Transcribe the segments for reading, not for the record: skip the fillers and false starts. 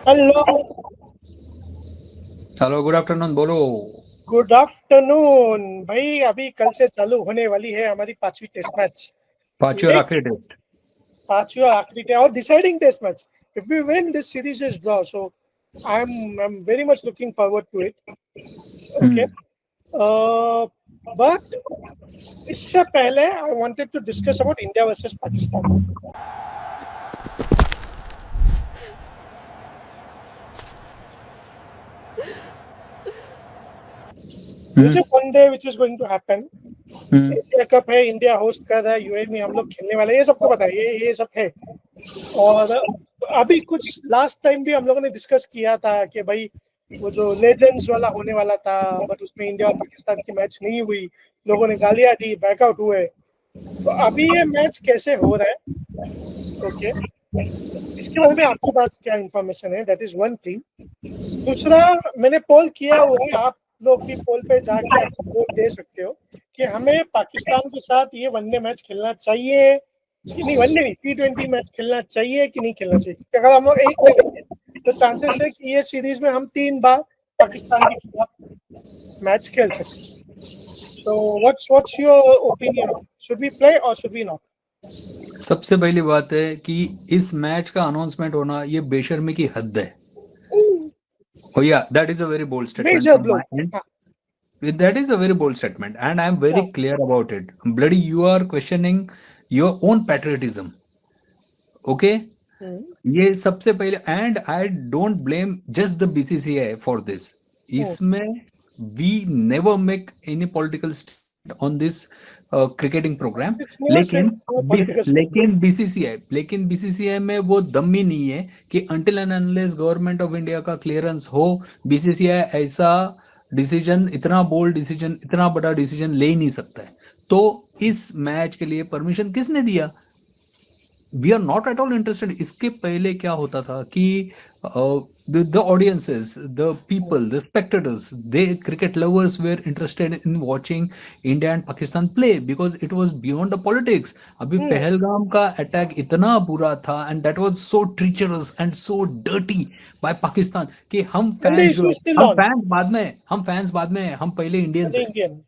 Hello. Hello, good afternoon. बोलो। Good afternoon भाई। अभी कल से चालू होने वाली है हमारी 5वीं टेस्ट मैच। पांचवी और आखिरी लेकिन टेस्ट। 5वीं और आखिरी टेस्ट और deciding test match. If we win this series is draw, so I am very much looking forward to it. Okay. But इससे पहले I wanted to discuss about India versus Pakistan. There's a one day which is going to happen. Asia cup है, India host कर रहा है, UAE में हम लोग खेलने वाले हैं, ये सबको पता है, ये सब है। और अभी कुछ लास्ट टाइम भी हम लोगों ने डिस्कस किया था कि भाई वो जो लेजेंड्स वाला होने वाला था, बट उसमें इंडिया और पाकिस्तान की मैच नहीं हुई, लोगों ने गालियां दी, बैकआउट हुए। तो अभी ये मैच कैसे हो रहा है? ओके। इसके बारे में आपके पास क्या इंफॉर्मेशन है? That is one thing. दूसरा, मैंने पोल किया हुआ है, आप लोग भी पोल पे जाके आप वोट दे सकते हो कि हमें पाकिस्तान के साथ ये वनडे मैच खेलना चाहिए कि नहीं, वनडे नहीं, T20 मैच खेलना चाहिए कि नहीं खेलना चाहिए। क्योंकि अगर हम लोग एक करेंगे तो चांसेस है कि ये सीरीज में हम 3 बार पाकिस्तान के खिलाफ मैच खेल सकते हैं। So what's your opinion? Should we play और शुड वी नॉट? सबसे पहली बात है कि इस मैच का अनाउंसमेंट होना ये बेशर्मी की हद है। Oh yeah, that is a very bold statement major from blow. my end. That is a very bold statement, and I am very clear about it. Bloody, you are questioning your own patriotism. Okay? ये सबसे पहले, and I don't blame just the BCCI for this. इसमें we never make any political on this cricketing program. It's never लेकिन safe political. लेकिन BCCI में वो दम ही नहीं है कि until and unless government of India का क्लियरेंस हो, बीसीसीआई ऐसा डिसीजन, इतना बोल्ड डिसीजन, इतना बड़ा डिसीजन ले ही नहीं सकता है। तो इस मैच के लिए परमिशन किसने दिया? We are not at all interested. इसके पहले क्या होता था कि the audiences, the people, the spectators, they cricket lovers were interested in watching India and Pakistan play because it was beyond the politics. अभी पहलगाम का अटैक इतना बुरा था and that was so treacherous and so dirty by Pakistan कि हम and the fans जो issue है, is still on. हम फैंस बाद में हैं, हम पहले इंडियंस है। इंडियन।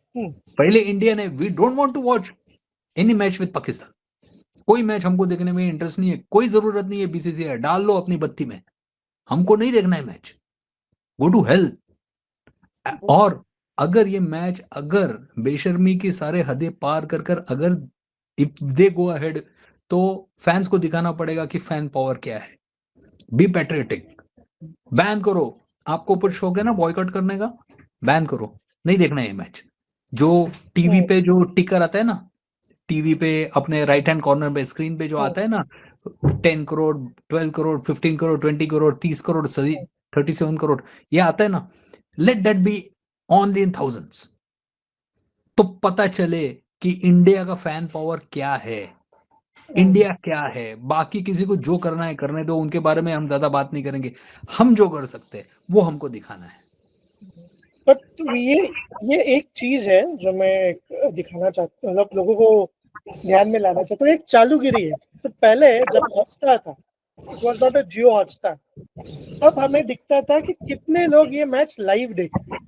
पहले इंडियन है। We don't want to watch any match with Pakistan. कोई मैच हमको देखने में इंटरेस्ट नहीं है। कोई जरूरत नहीं है। बीसीसीआई डाल लो अपनी बत्ती में, हमको नहीं देखना है मैच। Go to hell. और अगर ये मैच, अगर बेशर्मी की सारे हदें पार कर कर अगर इफ दे गो अहेड, तो फैंस को दिखाना पड़ेगा कि फैन पावर क्या है। B patriotic. बैन करो। आपको ऊपर शौक है ना बॉयकॉट करने का, बैन करो। नहीं देखना है ये मैच। जो टीवी पे जो टिकर आता है ना, टीवी पे अपने राइट हैंड कॉर्नर पे स्क्रीन पे जो आता है ना, 10 करोड़, 12 करोड़, 15 करोड़, 20 करोड़, 30 करोड़, 37 करोड़, ये आता है ना, let that be only in thousands. तो पता चले कि इंडिया का फैन पावर क्या है, इंडिया क्या है। बाकी किसी को जो करना है करने दो, उनके बारे में हम ज्यादा बात नहीं करेंगे। हम जो कर सकते हैं वो हमको दिखाना है। बट ये एक चीज है जो मैं दिखाना चाहता हूँ, मतलब लोगों को ध्यान में लाना चाहता हूँ। एक चालूगिरी है। तो पहले जब हॉटस्टार था, it was not a Jio Hotstar, तब हमें दिखता था कि कितने लोग ये मैच लाइव देखते हैं।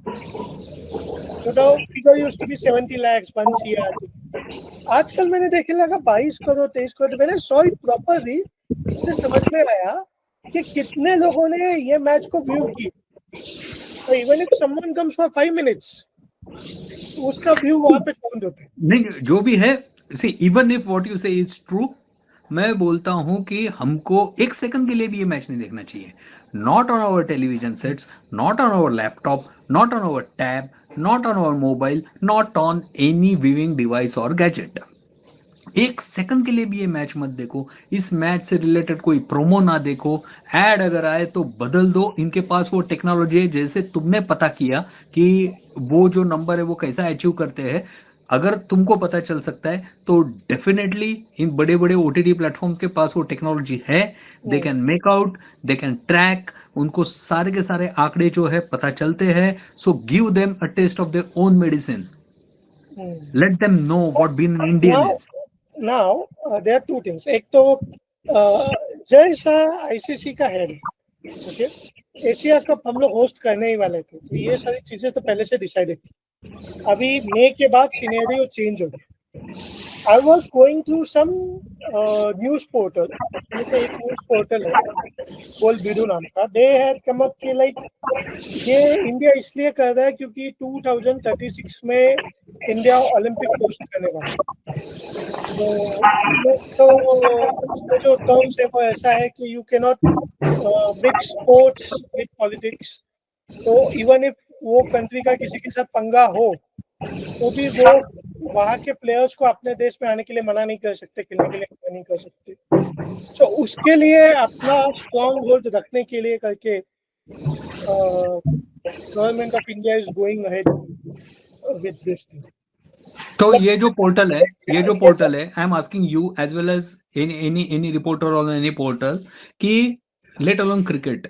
तो figure used to be 70 lakhs, 1 CR। आजकल मैंने देखे लगा 22 करोड़, 23 करोड़। मैंने सॉरी प्रॉपर दी, मुझे समझ में आया कि कितने लोगों ने ये मैच को व्यू की। तो even if someone comes for 5 minutes, उसका व्यू वहां पे काउंट होता है। नहीं, जो भी है, see even if what you से इज ट्रू, मैं बोलता हूं कि हमको एक सेकंड के लिए भी ये मैच नहीं देखना चाहिए। Not on our television sets, not on our laptop, not on our tab, not on our mobile, not on any viewing device और गैजेट। एक सेकंड के लिए भी ये मैच मत देखो। इस मैच से रिलेटेड कोई प्रोमो ना देखो। एड अगर आए तो बदल दो। इनके पास वो टेक्नोलॉजी है, जैसे तुमने पता किया कि वो जो नंबर है वो कैसा अचीव करते हैं। अगर तुमको पता चल सकता है तो डेफिनेटली इन बड़े बड़े ओटीटी प्लेटफॉर्म्स के पास वो टेक्नोलॉजी है। They can make out, they can track, उनको सारे के सारे आंकड़े जो है पता चलते हैं। So give them a test of their own medicine. Let them know what being an Indian now is. Now there are two things. एक तो जय शाह आईसीसी का हेड है, ओके, एशिया कप हम लोग होस्ट करने ही वाले थे, तो ये सारी चीजें तो पहले से डिसाइडेड थी। अभी मई के बाद सिनेरियो चेंज हो गया। I was going through some news portal. उसमें से एक न्यूज पोर्टल है बोल बिडू नाम का। They had come up कि like ये इंडिया इसलिए कर रहा है क्योंकि 2036 में इंडिया ओलंपिक होस्ट करने वाला है। तो उसमें जो टर्म्स है वो ऐसा है कि you can not mix sports with politics. तो इवन इफ वो कंट्री का किसी के साथ पंगा हो तो भी वो वहाँ के प्लेयर्स को अपने देश में आने के लिए मना नहीं कर सकते, खेलने के लिए मना नहीं कर सकते। तो उसके लिए अपना स्ट्रॉन्ग होल्ड रखने के लिए करके government of India is going ahead with this thing. तो ये जो पोर्टल है I am asking you as well as any reporter on any portal कि let alone cricket,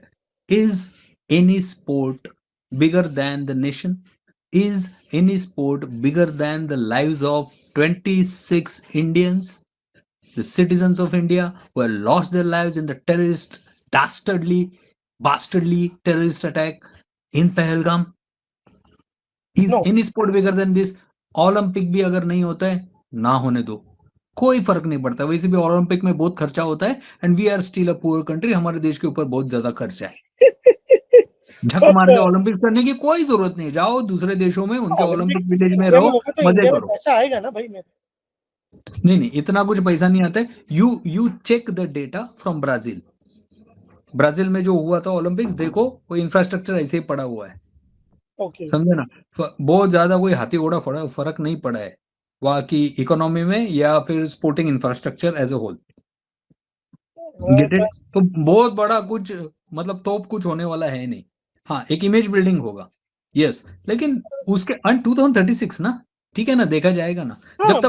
is any sport bigger than the nation? Is any sport bigger than the lives of 26 Indians, the citizens of India who have lost their lives in the bastardly terrorist attack in Pahalgam? Is No. any sport bigger than this? Olympic भी अगर नहीं होता है ना होने दो, कोई फर्क नहीं पड़ता। वैसे भी ओलंपिक में बहुत खर्चा होता है and we are still a poor country, हमारे देश के ऊपर बहुत ज्यादा खर्चा है। झक मार के ओलंपिक करने की कोई जरूरत नहीं, जाओ दूसरे देशों में उनके ओलंपिक विलेज में रहो, मजे करो। पैसा आएगा ना भाई मेरे। नहीं इतना कुछ पैसा नहीं आता है। You check the data from Brazil में जो हुआ था ओलंपिक्स, देखो वो इंफ्रास्ट्रक्चर ऐसे ही पड़ा हुआ है। ओके, समझे ना, बहुत ज्यादा कोई हाथी घोड़ा फर्क नहीं पड़ा है वहां की इकोनॉमी में या फिर sporting infrastructure as a whole. Get it? तो बहुत बड़ा कुछ मतलब तोप कुछ होने वाला है नहीं। हाँ, एक इमेज बिल्डिंग होगा, यस, लेकिन उसके 2036 ना, ठीक है ना, देखा जाएगा ना। जब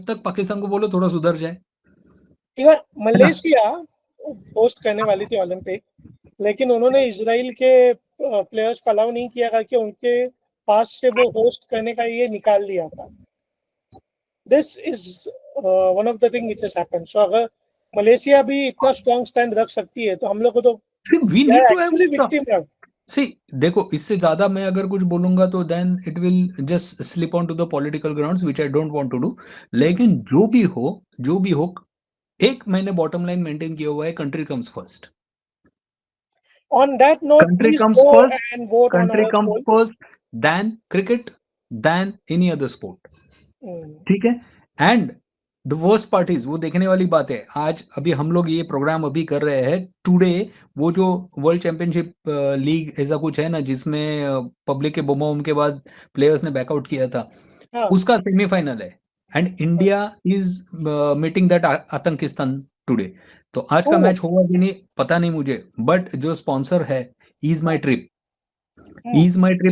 तक पाकिस्तान को बोलो थोड़ा सुधर जाए। मलेशिया होस्ट करने वाली थी ओलंपिक, लेकिन उन्होंने इजराइल के प्लेयर्स को अलाउ नहीं किया करके उनके पास से वो होस्ट करने का ये निकाल दिया था। This is one of the thing which has happened. So अगर मलेशिया भी इतना स्ट्रॉन्ग स्टैंड रख सकती है तो हम लोग को तो we need to actually victim है। सी देखो, इससे ज्यादा मैं अगर कुछ बोलूंगा तो then it will just slip on to the political grounds which I don't want to do. लेकिन जो भी हो, एक मैंने बॉटम लाइन मेंटेन किया हुआ है, country comes first. On that note, country please comes go first, and vote on country our comes poll. first, than cricket, than any other sport. ठीक है? And the worst part is, वो देखने वाली बात है, आज अभी हम लोग ये प्रोग्राम अभी कर रहे हैं टुडे, वो जो वर्ल्ड चैंपियनशिप लीग ऐसा कुछ है ना जिसमें पब्लिक के बम के बाद प्लेयर्स ने बैकआउट किया था, उसका सेमीफाइनल है and India is meeting that Aatankistan today. तो आज का मैच होगा कि नहीं पता नहीं मुझे, बट जो स्पॉन्सर है ईज माई ट्रिप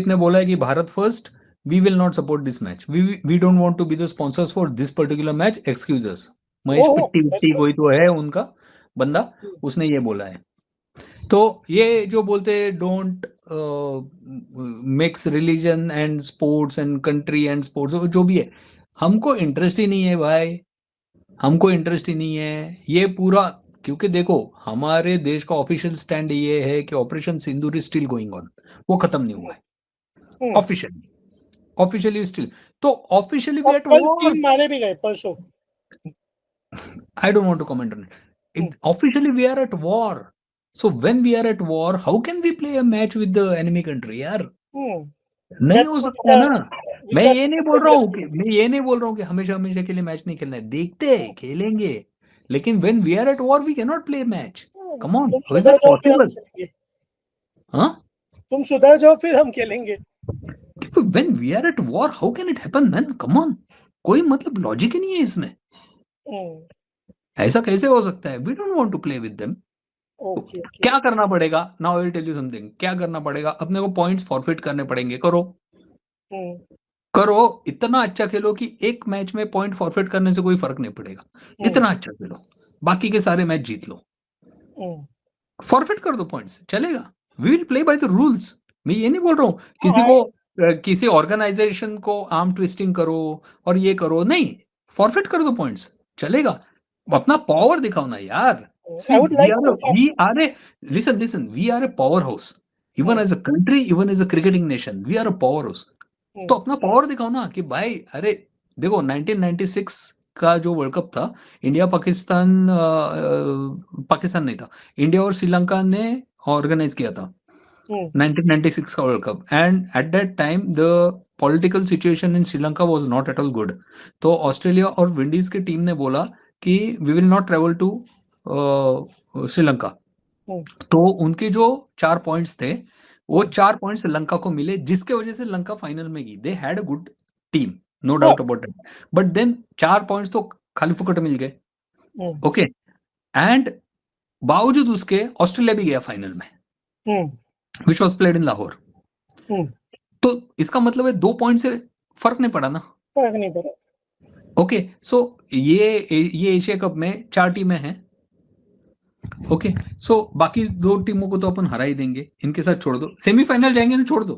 ने बोला है कि Bharat first, we will not support this match, we don't want to be the sponsors for this particular match, excuse us। Mahesh Pitti कोई तो है उनका बंदा, उसने ये बोला है। तो ये जो बोलते हैं don't mix religion and sports and country and sports, जो भी है, हमको इंटरेस्ट ही नहीं है भाई, हमको इंटरेस्ट ही नहीं है ये पूरा। क्योंकि देखो, हमारे देश का ऑफिशियल स्टैंड ये है कि operation Sindoor is still going on, वो खत्म नहीं हुआ है ऑफिशियली स्टिल। तो ऑफिशियली वी एट वॉर, मारे भी गए परसों। I don't want to comment on it. Officially we are at war, so when we are at war how can we play a match with the enemy country यार? नहीं हो सकता ना। मैं ये नहीं बोल रहा हूँ कि हमेशा के लिए मैच नहीं खेलना है, देखते हैं खेलेंगे, लेकिन when we are at war we can not play match, come on, how is it possible? हाँ, तुम सुधर जाओ फिर हम खेलेंगे। When we are at war, how can it happen, man? Come on, कोई मतलब लॉजिक ही नहीं है इसमें। ऐसा कैसे हो सकता है? We don't want to play with them। क्या करना पड़ेगा? Now I will tell you something। क्या करना पड़ेगा? अपने को पॉइंट्स फॉरफिट करने पड़ेंगे। करो, इतना अच्छा खेलो कि एक मैच में पॉइंट फॉरफिट करने से कोई फर्क नहीं पड़ेगा। इतना अच्छा खेलो, बाकी के सारे मैच जीत लो, फॉरफिट कर दो पॉइंट्स, चलेगा। We will play by the rules। मैं ये नहीं बोल रहा हूँ किसी ऑर्गेनाइजेशन को आर्म ट्विस्टिंग करो और ये करो, नहीं, फॉरफिट कर दो पॉइंट्स, चलेगा। अपना पावर दिखाओ ना यार। See, I would like to. listen, we are a powerhouse. Even as a country, even as a cricketing nation, we are a powerhouse. तो अपना पावर दिखाओ ना कि भाई, अरे देखो 1996 का जो वर्ल्ड कप था, इंडिया पाकिस्तान नहीं था, इंडिया और श्रीलंका ने ऑर्गेनाइज किया था 1996 का world cup. And at that time the political situation in Sri Lanka was not at all good. तो ऑस्ट्रेलिया और विंडीज की टीम ने बोला कि we will not travel to Sri Lanka. तो उनके जो 4 पॉइंट्स थे, वो 4 पॉइंट्स श्रीलंका को मिले, जिसके वजह से लंका फाइनल में गई. They had a good team, no doubt about it, but then 4 points तो खाली फुकट मिल गए. ओके, एंड बावजूद उसके ऑस्ट्रेलिया भी गया फाइनल में, which was played in Lahore. तो इसका मतलब है 2 पॉइंट से फर्क नहीं पड़ा ना. फर्क नहीं पड़ा. ओके, सो ये एशिया कप में 4 टीमें हैं. ओके, सो बाकी 2 टीमों को तो अपन हरा ही देंगे, इनके साथ छोड़ दो. सेमीफाइनल जाएंगे ना, छोड़ दो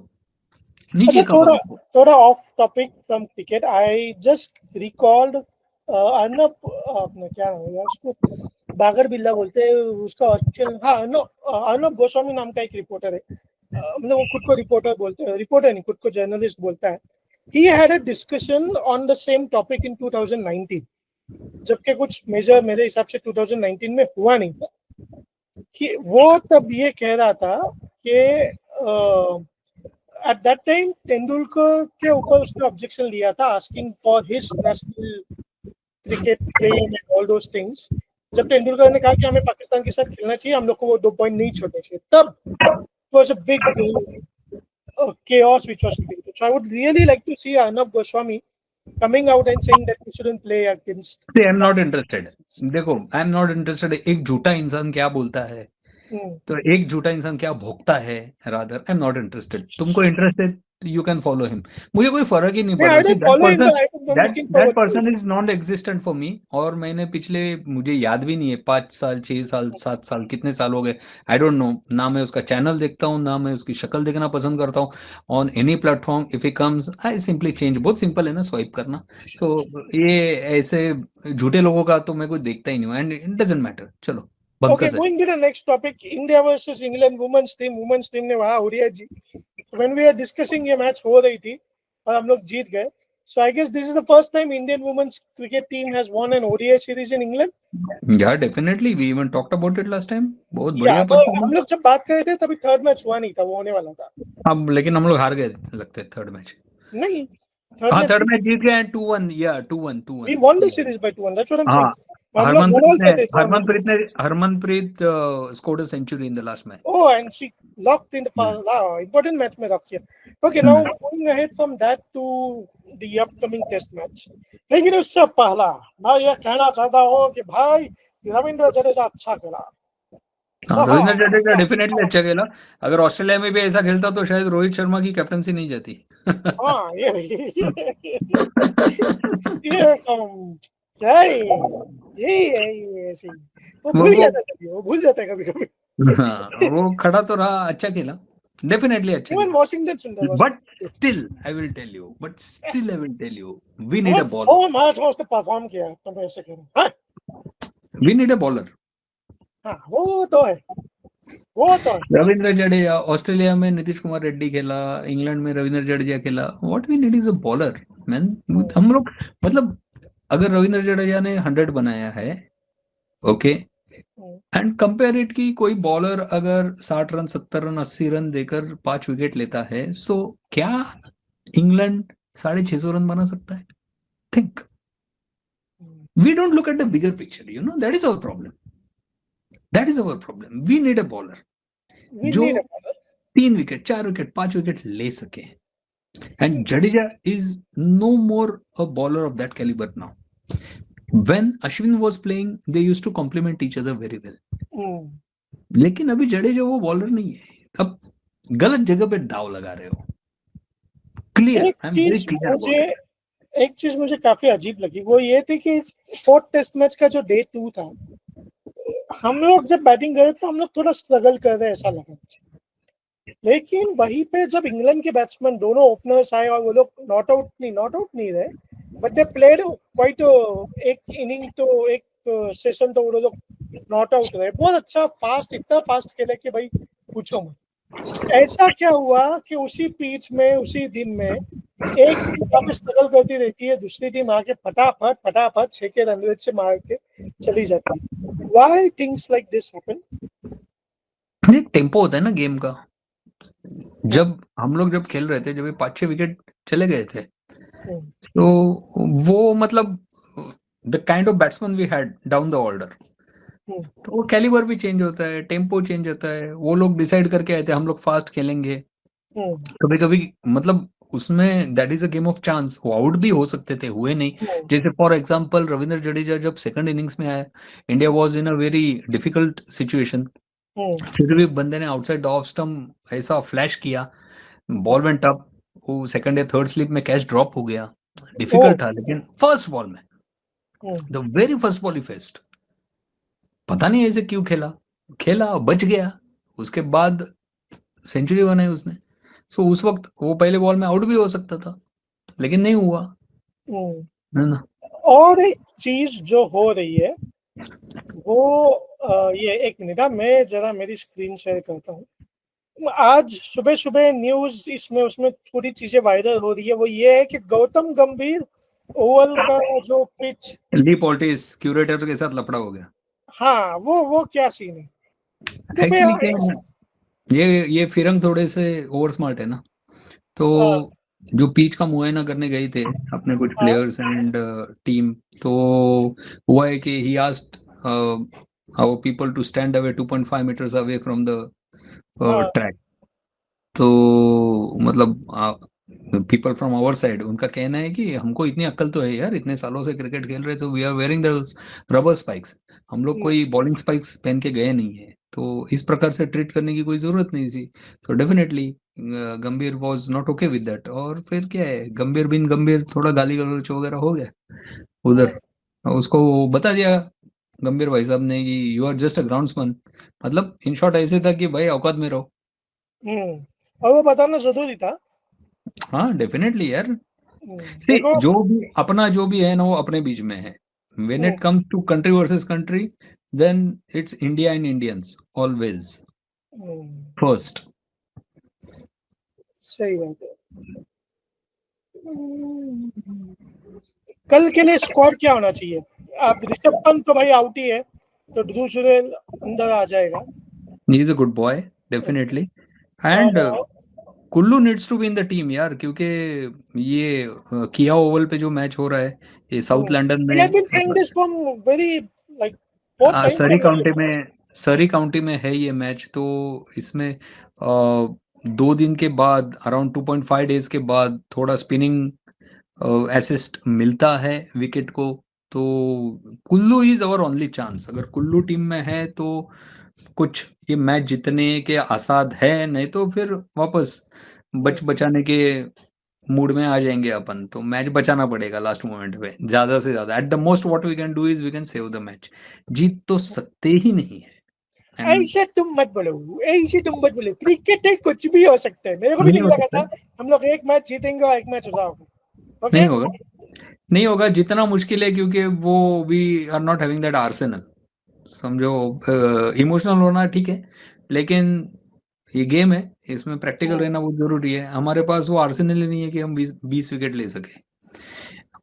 नीचे का. थोड़ा of topic from cricket. I just recalled Arnab, अपने क्या नाम है उसको, बागर बिल्ला बोलते हैं उसका ऑक्चुअल. हाँ, नो, अर्नब गोस्वामी नाम का एक रिपोर्टर है, मतलब वो खुद को रिपोर्टर बोलते हैं, रिपोर्टर नहीं, खुद को जर्नलिस्ट बोलता है. He had a discussion on the same topic in 2019, जबकि कुछ मेजर मेरे हिसाब से 2019 में हुआ नहीं था. कि वो तब ये कह रहा था कि at that time तेंदुलकर के ऊपर उसने ऑब्जेक्शन लिया था, asking for his national cricket playing and all those things. जब तेंदुलकर ने कहा कि हमें पाकिस्तान के साथ खेलना चाहिए, हम लोग को वो 2 पॉइंट नहीं छोड़ने चाहिए, तब it was a big chaos which was created. So I would really like to see Arnab Goswami coming out and saying that we shouldn't play against. I am not interested. देखो, I am not interested. एक झूठा इंसान क्या बोलता है, तो एक झूठा इंसान क्या भोगता है, rather I am not interested. तुमको interested, you can follow him. मुझे कोई फर्क ही नहीं पड़ता. That person is non-existent for me. और मैंने पिछले, मुझे याद भी नहीं है, 5 साल 6 साल 7 साल कितने साल हो गए, I don't know. ना मैं उसका चैनल देखता हूँ, ना मैं उसकी शक्ल देखना पसंद करता हूँ. On any platform, if he comes, I simply change. बहुत सिंपल है ना, स्वाइप करना. So ये ऐसे झूठे लोगों का तो मैं कोई देखता ही नहीं हूँ, and it doesn't matter. चलो. Okay, going to the next topic, India versus England women's team ने वहाँ ओडिया जी, when we are discussing ये मैच हो रही थी और हम लोग जीत गए. So I guess this is the first time Indian women's cricket team has won an ODI series in England. Yeah, definitely. We even talked about it last time. बहुत बढ़िया. हम लोग जब बात कर रहे थे तभी थर्ड मैच हुआ नहीं था, वो होने वाला था. अब लेकिन हम लोग हार गए लगते है थर्ड मैच. नहीं, थर्ड मैच जीत गए 2-1. या 2-1. We won the series by 2-1. That's what I'm saying. Harmanpreet scored a century in the last match. Oh, and she locked in the important match में lock किया. Okay, now going ahead from that to the upcoming test match. लेकिन उससे पहला मैं ये कहना चाहता हूँ कि भाई रविंद्र जडेजा अच्छा खेला. रविंद्र जडेजा डेफिनेटली अच्छा खेला. अगर ऑस्ट्रेलिया में भी ऐसा खेलता तो शायद रोहित शर्मा की कैप्टनसी नहीं जाती. हाँ, वो भूल जाता है कभी-कभी. वो खड़ा तो रहा, अच्छा खेला, डेफिनेटली अच्छा खेला. Washington, but still I will tell you we need a bowler. वो मैच में उसने परफॉर्म किया, तो मैं ऐसे कह रहा हूं, वी नीड अ बॉलर. हाँ, वो तो है. रविंद्र जडेजा, ऑस्ट्रेलिया में नीतीश कुमार रेड्डी खेला, इंग्लैंड में रविंद्र जडेजा खेला. What we need is a bowler man. हम लोग, मतलब अगर रविंद्र जडेजा ने 100 बनाया है, ओके, एंड कंपेयर इट की कोई बॉलर अगर 60 रन 70 रन 80 रन देकर 5 विकेट लेता है, सो क्या इंग्लैंड 650 रन बना सकता है? Think. We don't look at the bigger picture, you know. That is our problem. We need a bowler जो 3 विकेट 4 विकेट 5 विकेट ले सके. And Jadeja is no more a bowler of that caliber now. When Ashwin was playing, they used to complement each other very well. लेकिन अभी जडेजा वो bowler नहीं है. अब गलत जगह पे दाव लगा रहे हो. क्लियर. एक चीज मुझे काफी अजीब लगी, वो ये थी कि 4th टेस्ट मैच का जो डे 2 था, हम लोग जब बैटिंग कर रहे थे हम लोग थोड़ा स्ट्रगल कर रहे ऐसा लगा. लेकिन वहीं पे जब इंग्लैंड के बैट्समैन दोनों ओपनर्स आए और वो लोग नॉट आउट नहीं रहे, बट दे प्लेड क्वाइट. एक इनिंग तो एक सेशन तो वो लोग नॉट आउट रहे, बहुत अच्छा फास्ट, इतना फास्ट खेले कि भाई पूछो मत। ऐसा क्या हुआ कि उसी पिच में उसी दिन में एक टीम वहाँ पे स्ट्रगल करती रहती है, दूसरी टीम आके फटाफट फटाफट 6 के रन रेट से मार के चली जाती है। Why things like this happen? एक टेम्पो होता है ना गेम का। जब हम लोग जब खेल रहे थे, जब ये 5-6 विकेट चले गए थे, तो वो मतलब the kind of batsman we had down the order, तो वो कैलिबर भी चेंज होता है, टेम्पो चेंज होता है। वो लोग डिसाइड करके आए थे हम लोग फास्ट खेलेंगे। कभी कभी मतलब उसमें that is a game of chance, वो आउट भी हो सकते थे, हुए नहीं। जैसे फॉर एग्जांपल रविंद्र जडेजा जब सेकंड इनिंग्स में आया, India was in a very difficult situation, फिर भी बंदे ने आउटसाइड ऑफ स्टंप ऐसा फ्लैश किया, बॉल वेंट अप, वो सेकंड या थर्ड स्लिप में कैच ड्रॉप हो गया, डिफिकल्ट था। लेकिन फर्स्ट बॉल में, the very first ball he faced, पता नहीं ऐसे क्यों खेला, खेला बच गया, उसके बाद सेंचुरी बनाई उसने। सो उस वक्त वो पहले बॉल में आउट भी हो सकता था, लेकिन नहीं हुआ, है ना। और एक चीज जो हो रही है वो ये, एक मिनट, मैं जरा मेरी स्क्रीन शेयर करता हूँ। आज सुबह सुबह न्यूज इसमें उसमें थोड़ी चीजें वायरल हो रही है, वो ये है कि गौतम गंभीर ओवल का जो पिच, ली पॉल्टिस क्यूरेटर के साथ लफड़ा हो गया। हाँ वो क्या सीन है? एक्चुअली क्या है, ये फिरंग थोड़े से ओवर स्मार्ट है ना, तो जो पिच का मुआयना करने गए थे अपने कुछ प्लेयर्स एंड टीम, तो हुआ है कि he asked our people to stand away 2.5 metres away from the track. तो मतलब पीपल फ्रॉम आवर साइड, उनका कहना है कि हमको इतनी अक्ल तो है यार, इतने सालों से क्रिकेट खेल रहे, तो we are wearing the rubber spikes, हम लोग कोई बॉलिंग स्पाइक्स पहन के गए नहीं है, तो इस प्रकार से ट्रीट करने की कोई जरूरत नहीं थी। सो डेफिनेटली गंभीर was not okay with that. और फिर क्या है, गंभीर बिन गंभीर थोड़ा गाली गलौच वगैरह हो गया उधर, उसको बता दिया गंभीर भाई साहब ने कि you are just a groundsman, मतलब इन शॉर्ट ऐसे था कि भाई औकात में रहो। और वो बताना जरूरी था। हाँ डेफिनेटली यार, सी जो भी अपना जो भी है ना, वो अपने बीच में है। When it comes to country versus country, then it's India and Indians always first. सही बात है। कल के लिए स्क्वाड क्या होना चाहिए? आप ऋषभ पंत तो भाई आउट ही है, तो ध्रुव जुरेल अंदर आ जाएगा। He is a good boy definitely, and Kullu needs to be in the team यार, क्योंकि ये किया ओवल पे जो मैच हो रहा है, ये साउथ लंदन में, सरी काउंटी में है ये मैच। तो इसमें 2 दिन के बाद, अराउंड 2.5 डेज के बाद थोड़ा स्पिनिंग असिस्ट मिलता है विकेट को, तो Kullu is our only chance. अगर कुल्लू टीम में है तो कुछ ये मैच जीतने के आसाद है, नहीं तो फिर वापस बचाने के मूड में आ जाएंगे अपन, तो मैच बचाना पड़ेगा लास्ट मोमेंट पे ज्यादा से ज्यादा। At the most what we can do is we can save the match, जीत तो सकते ही नहीं है। ऐसे तुम मत बोलो, क्रिकेट है, कुछ भी हो सकता है। मेरे को भी नहीं लगा था हम लोग एक मैच जीतेंगे और एक मैच हो जाओगे। नहीं होगा, जितना मुश्किल है, क्योंकि वो we are not having that arsenal. समझो, इमोशनल होना ठीक है, लेकिन ये गेम है, इसमें प्रैक्टिकल रहना बहुत जरूरी है। हमारे पास वो आर्सेनल ही नहीं है कि हम 20 विकेट ले सके,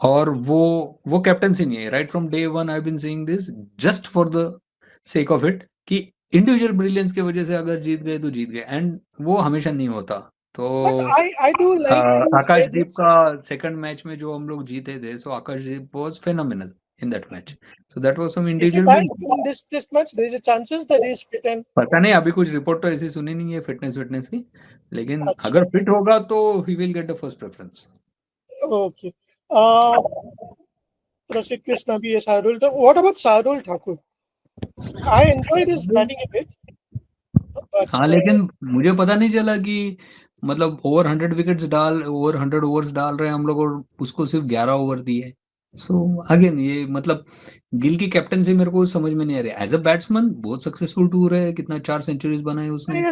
और वो कैप्टनसी नहीं है। Right from day one I have been saying this, just for the sake of it, कि इंडिविजुअल ब्रिलियंस की वजह से अगर जीत गए तो जीत गए, एंड वो हमेशा नहीं होता। तो आकाशदीप का सेकंड मैच में जो हम लोग जीते थे, so Akashdeep was phenomenal in that match, so that was some individual this match there is a chances that he is fit and, पता नहीं, अभी कुछ रिपोर्ट तो ऐसी सुनी नहीं है फिटनेस की, लेकिन अगर फिट होगा तो he will get the first preference. Okay, प्रसिद्ध कृष्णा भी है, Shardul. What about Shardul Thakur? I enjoyed his batting a bit, हाँ, लेकिन मुझे पता नहीं चला कि मतलब ओवर 100 ओवर्स डाल रहे हैं हम लोग, और उसको सिर्फ 11 ओवर दिए। सो अगेन ये मतलब गिल की कैप्टनसी मेरे को समझ में नहीं आ रही। एज अ बैट्समैन बहुत सक्सेसफुल टूर है, कितना 4 सेंचुरीज बनाए उसने,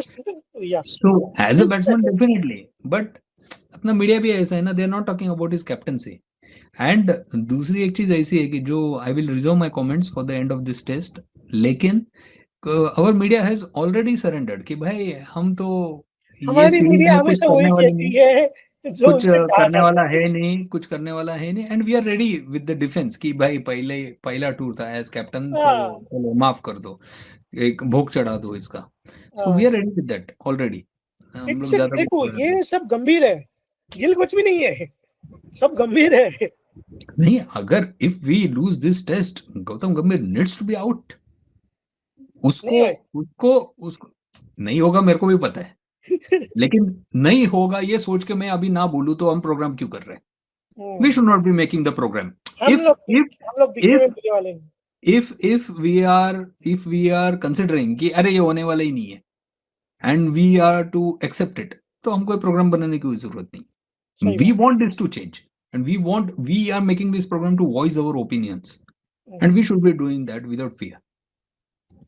so as a batsman definitely, but अपना मीडिया भी ऐसा है ना, they are not talking about his captaincy. And दूसरी एक चीज ऐसी है कि जो I will reserve my comments for the end of this test, लेकिन our media has already surrendered कि भाई हम तो ये हमारी सीरीज मीडिया में कुछ हमेशा करने वही वाले नहीं, कहती है जो कुछ उनसे कहा करने जाता वाला है। है नहीं, कुछ करने वाला है नहीं, and we are ready with the defence कि भाई पहला टूर था एज कैप्टन, सो हाँ, चलो माफ कर दो, एक भोग चढ़ा दो इसका, सो वी हाँ। Are ready with that already. हम लोग इट्स ज्यादा कुछ देखो बोल रहे ये सब गंभीर है, गिल कुछ भी नहीं है, सब गंभीर है। नहीं, अगर if we lose this test, Gautam Gambhir needs to be out. नहीं उसको है। उसको उसको नहीं होगा, मेरे को भी पता है, लेकिन नहीं होगा ये सोच के मैं अभी ना बोलूं तो हम प्रोग्राम क्यों कर रहे हैं? We should not be making the program. हम If लोग if हम लोग बिके if हुए मीडिया वाले हैं। if we are considering कि अरे ये होने वाला ही नहीं है, and we are to accept it, तो हमको ये प्रोग्राम बनाने की कोई जरूरत नहीं। सही We बात। want this to change, and we are making this program to voice our opinions, hmm. and we should be doing that without fear.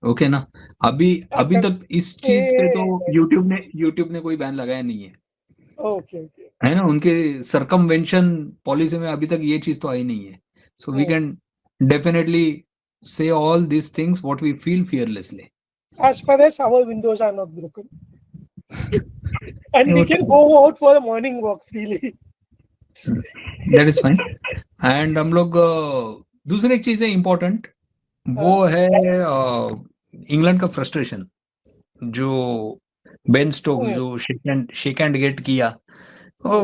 Okay ना? अभी तक इस चीज पे तो यूट्यूब ने कोई बैन लगाया नहीं है, ओके ओके। है ना? उनके सरकमवेंशन पॉलिसी में अभी तक ये चीज तो आई नहीं है, so we can definitely say all this things what we feel fearlessly. As far as our windows are not broken, and we can go out for a morning walk freely. That is fine. And हम लोग दूसरी एक चीज है important, वो है England का frustration, जो बेन स्टोक्स जो शेक एंड गेट किया, ओ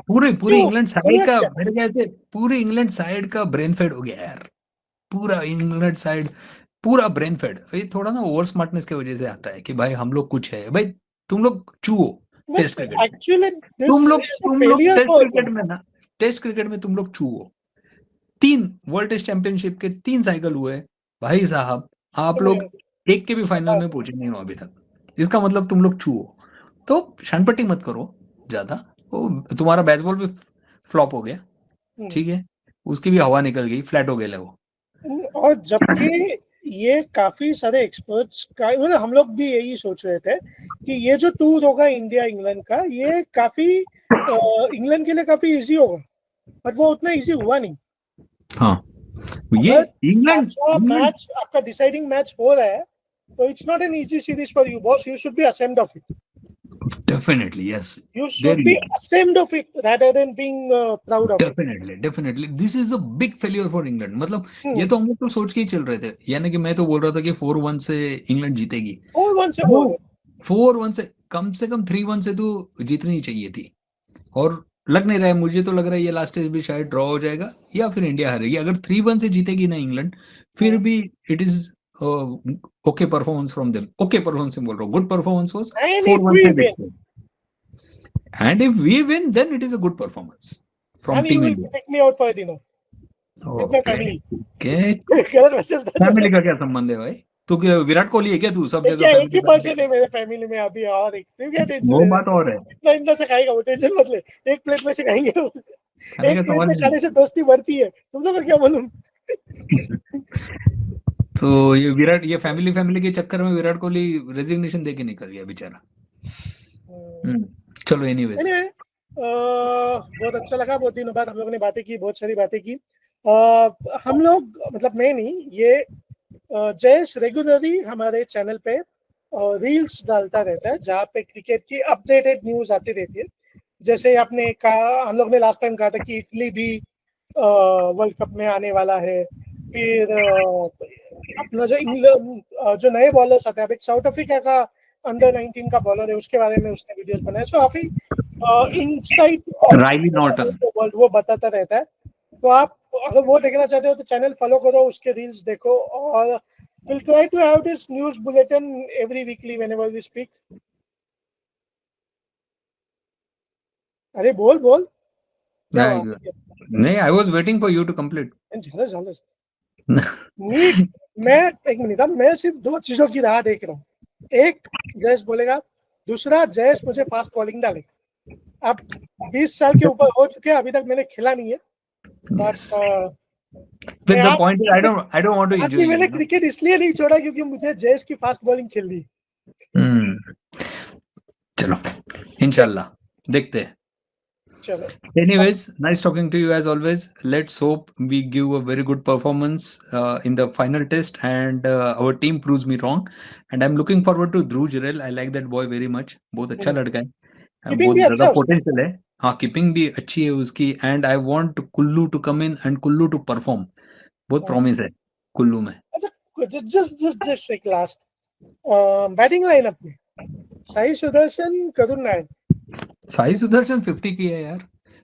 पूरी इंग्लैंड साइड का, मेरे ख्याल से पूरी इंग्लैंड साइड का ब्रेन फेड हो गया यार, पूरा इंग्लैंड साइड पूरा ब्रेन फेड। ये थोड़ा ना ओवर स्मार्टनेस की वजह से आता है कि भाई हम लोग कुछ है, भाई तुम लोग चूहो टेस्ट क्रिकेट, Actually, तुम लोग failure टेस्ट for क्रिकेट में ना, टेस्ट क्रिकेट में तुम लोग चूहो। 3 वर्ल्ड टेस्ट चैंपियनशिप के 3 साइकिल हुए भाई साहब, आप लोग एक के भी फाइनल में पहुंचे नहीं हो अभी तक, इसका मतलब तुम लोग चूहो। तो शनपट्टी मत करो ज्यादा, वो तुम्हारा बेसबॉल भी फ्लॉप हो गया, ठीक है, उसकी भी हवा निकल गई, फ्लैट हो गया वो। और जबकि ये काफी सारे एक्सपर्ट्स का, मतलब हम लोग भी यही सोच रहे थे कि ये जो टूर होगा इंडिया इंग्लैंड का, ये काफी इंग्लैंड के लिए काफी इजी होगा, बट वो उतना इजी हुआ नहीं। हाँ, ये इंग्लैंड मैच आपका डिसाइडिंग मैच हो रहा है, तो it's not an easy series for you boss, you should be ashamed of it. Definitely, yes. You should be ashamed of it rather than being proud of it. Definitely. This is a big failure for England. मतलब ये तो हम लोग तो सोच के ही चल रहे थे, यानी कि मैं तो बोल रहा था कि 4-1 से इंग्लैंड जीतेगी। 4-1 से कम 3-1 से तो जीतनी चाहिए थी, और लग नहीं रहा है, मुझे तो लग रहा है ये लास्ट टेस्ट भी शायद ड्रॉ हो जाएगा या फिर इंडिया हारेगी। अगर 3-1 से जीतेगी ना इंग्लैंड, फिर भी it is okay performance from them. Okay performance बोल रहा हूँ, गुड परफॉर्मेंस वाज 4-1 से देखते। And if we win, then it is a good performance from and Team you India. will take me out for dinner with my family. Family का क्या संबंध है भाई? तो क्या विराट कोहली है क्या तू सब जगह? एक ही पर्सन है मेरे फैमिली में अभी, और एक क्या टेंशन वो बात और है, इतना इतना से खाएगा वो, टेंशन मत ले, एक प्लेट में से खाएंगे, एक प्लेट में खाने से दोस्ती बढ़ती है, तुम लोग को क्या मालूम। तो ये फैमिली के चक्कर में विराट कोहली रेजिग्नेशन देके निकल गया बेचारा। चलो एनीवेज, बहुत अच्छा लगा, बहुत दिनों बाद हम लोगों ने बातें की, बहुत सारी बातें की। हम लोग, मतलब मैं नहीं, ये जयेश रेगुलरली हमारे चैनल पे रील्स डालता रहता है जहाँ पे क्रिकेट की अपडेटेड न्यूज आती रहती है। जैसे आपने कहा, हम लोग ने लास्ट टाइम कहा था कि इटली भी वर्ल्ड कप में आने वाला है। फिर अपना जो इंग्लैंड जो नए बॉलर्स आते हैं, अब एक साउथ अफ्रीका का अंडर-19 का बॉलर है, उसके बारे में उसने वीडियोस बनाए, सो काफी इनसाइट राइली नॉर्टन वो बताता रहता है। तो आप अगर वो देखना चाहते हो तो चैनल फॉलो करो, उसके रील्स देखो, और we'll try to have this news bulletin every weekly whenever we speak. अरे बोल नहीं, I was waiting for you to complete. मैं एक मिनट, मैं सिर्फ 2 चीजों की राह देख रहा हूँ। एक, जयेश बोलेगा, दूसरा जयेश मुझे फास्ट बॉलिंग डालेगा। अब 20 साल के ऊपर हो चुके हैं, अभी तक मैंने खेला नहीं है, but But the point is, I don't want to injure you. मैंने क्रिकेट इसलिए नहीं छोड़ा क्योंकि मुझे जयेश की फास्ट बॉलिंग खेलनी। चलो इंशाल्लाह देखते हैं। चलो Anyways, nice talking to you as always. Let's hope we give a very good performance in the final test, and our team proves me wrong. And I'm looking forward to Dhruv Jurel. I like that boy very much. बहुत अच्छा लड़का है, keeping बहुत भी ज्यादा अच्छा है potential है. हाँ, कीपिंग भी अच्छी है उसकी. And I want Kullu to come in and Kullu to perform. बहुत प्रॉमिस है कुल्लू में. अच्छा जस्ट एक लास्ट बैटिंग लाइनअप में साई सुदर्शन करुण नायर. साई सुदर्शन 50 की है यार.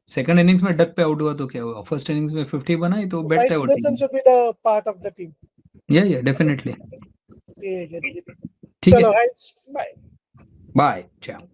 सेकंड इनिंग्स में डक पे आउट हुआ तो क्या हुआ, फर्स्ट इनिंग्स में 50 बनाई तो साई बैठता है वो Sudarshan team. should be the part of the team. या डेफिनेटली. ठीक है ठीक चलो है, बाय. बाय, चाओ.